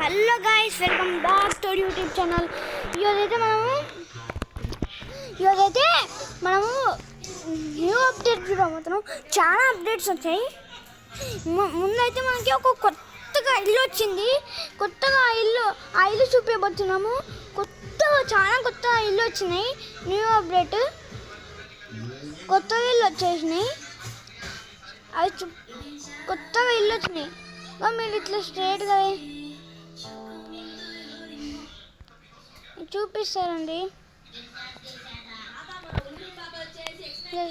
Hello guys, welcome back to YouTube channel. ఈరోజైతే మనము new update చూడబోతున్నాం. చాలా అప్డేట్స్ వచ్చాయి. ముందైతే మనకి ఒక కొత్తగా ఇల్లు వచ్చింది. ఆ ఇల్లు చూపించబోతున్నాము. చాలా కొత్త ఇల్లు వచ్చినాయి. న్యూ అప్డేట్ కొత్తగా ఇల్లు వచ్చేసినాయి. కొత్తగా ఇల్లు వచ్చినాయి. మీరు ఇట్లా స్ట్రేట్గా చూపిస్తారండి.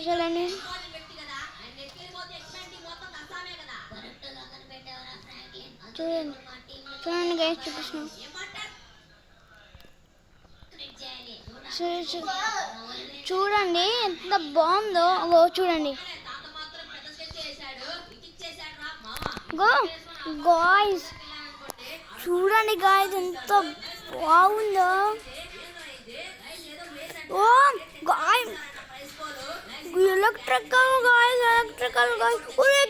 చూడండి చూడండి గైస్, చూపిస్తున్నాం. చూడండి ఎంత బాగుందో. చూడండి గాయ్స్, చూడండి గాయ్స్ ఎంత బాగుందో. ఓ గాయ్స్, ఎలక్ట్రికల్ గాయ్స్,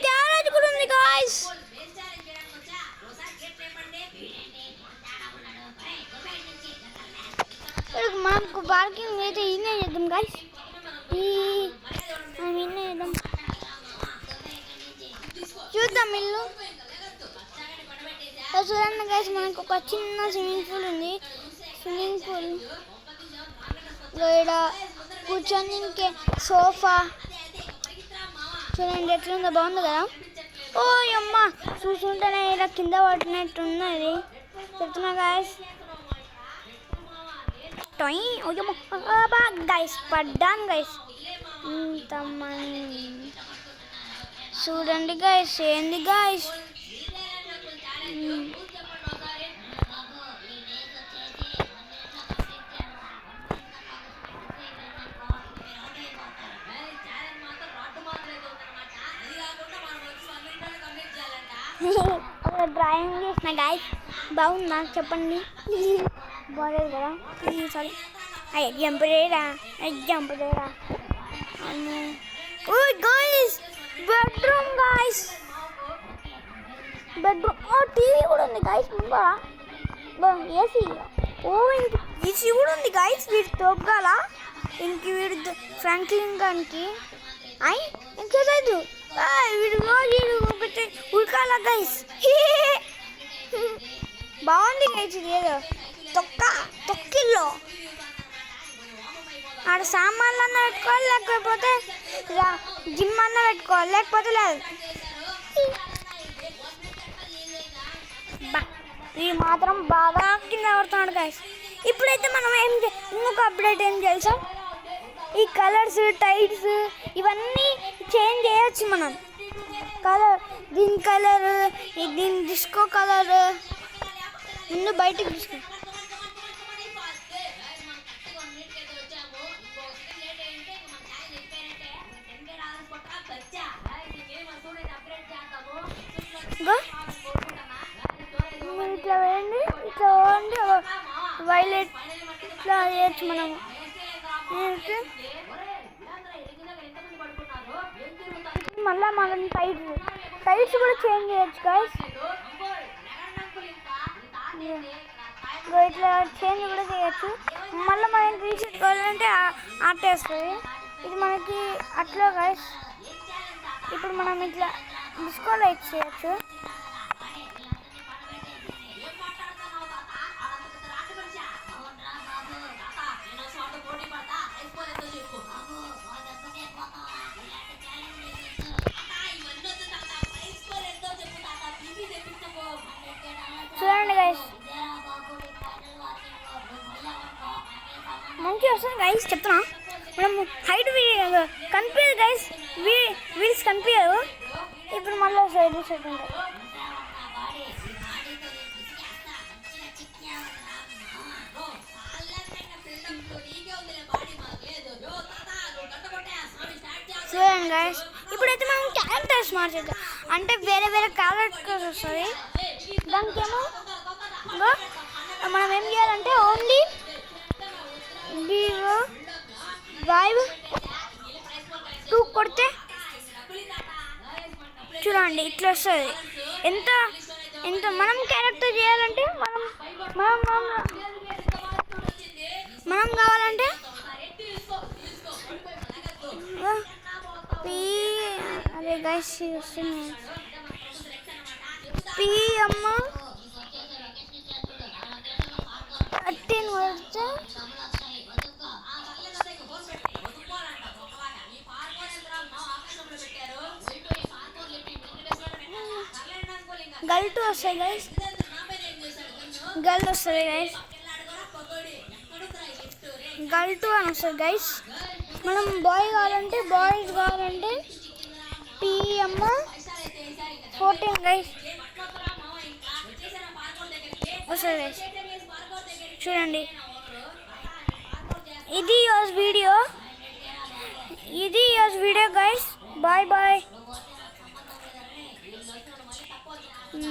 గ్యారేజ్ కూడా ఉంది గాయ్స్. మనకు పార్కింగ్ అయితే ఇన్నే చేద్దాం గాయ్స్. ఇన్నే చేద్దాం, చూద్దాం ఇల్లు. చూడండి గైస్, మనకు ఒక చిన్న స్విమ్మింగ్ పూల్ ఉంది. స్విమ్మింగ్ పూల్ ఇక్కడ కూర్చొని ఇంకే సోఫా చూడండి ఎట్లుందో, బాగుంది కదా. ఓ అమ్మ, చూస్తుంటేనే ఇలా కింద పట్టినట్టు ఉన్నది. చెప్తున్నా గైస్. గైస్ పడ్డాను గైస్. ఇంతమంది చూడండి గైస్, ఏంది గైస్. డ్రాయింగ్ చేసిన గైస్, బాగుందా చెప్పండి. బాగాలేదు కదా. సారీ, ఎగ్జాంపులేరా. Guys, bedroom guys, bedroom. TV కూడా ఉంది గైస్. ఏసీ. ఏసీ కూడా ఉంది గైస్. వీడు తొగ్గాల ఇంక వీడు ఫ్రాంక్లిన్ గానికి ఇంకేలేదు. వీడు ఒకటి ఉడకాల గైస్. బాగుంది గైస్. ఇది ఏదో తొక్కిల్లో ఆడ సామాన్లు అన్న పెట్టుకోవాలి, లేకపోతే జిమ్ అన్న పెట్టుకోవాలి, లేకపోతే లేదు. ఇది మాత్రం బాగా కింద పడుతున్నాడు గైస్. ఇప్పుడైతే మనం ఇంకొక అప్డేట్ ఏం తెలుసా, ఈ కలర్స్, టైల్స్ ఇవన్నీ చేంజ్ చేయొచ్చు మనం. దీని డిస్కో కలర్ ముందు బయటకు తీసుకో. ఇట్లా వేయండి, వైలెట్ ఇట్లా వేయచ్చు మనము. మళ్ళీ మనం టైల్స్ కూడా చేంజ్ చేయొచ్చు గైస్. ఇట్లా చేంజ్ కూడా చేయొచ్చు. మళ్ళీ మనం తీసుకోవాలంటే ఆటేస్తుంది. ఇది మనకి అట్లా గైస్. ఇప్పుడు మనం ఇట్లా డిస్కో లైట్ చేయొచ్చు. చూడండి గైస్, మంచిగా వస్తుంది గైస్. చెప్తున్నా, మనం హైట్ కనిపించదు గైస్, వీల్స్ కనిపించదు. ఇప్పుడు మళ్ళీ సైడ్ ఉంటాయి. చూడండి గైస్, ఇప్పుడైతే మనం క్యారెక్టర్స్ మార్చేద్దాం. అంటే వేరే క్యారెక్టర్స్ వస్తుంది. దానికేమో మనం ఏం చేయాలంటే ఓన్లీ 5 2 కొడితే చూడండి ఇట్లా వస్తుంది. ఎంత మనం క్యారెక్టర్ తో చేయాలంటే మనం మనం మనం మనం కావాలంటే పి అరే గైస్ పిఎం 13 కొడితే గల్టు వస్తాయి గైస్, గల్ట్ వస్తుంది గైస్, గల్టు అని వస్తుంది గైస్. మనం బాయ్ కావాలంటే బాయ్స్ కావాలంటే పిఎం 14 గైస్ వస్తుంది గైస్. చూడండి ఇది యూస్ వీడియో, ఇది use video guys. Bye bye.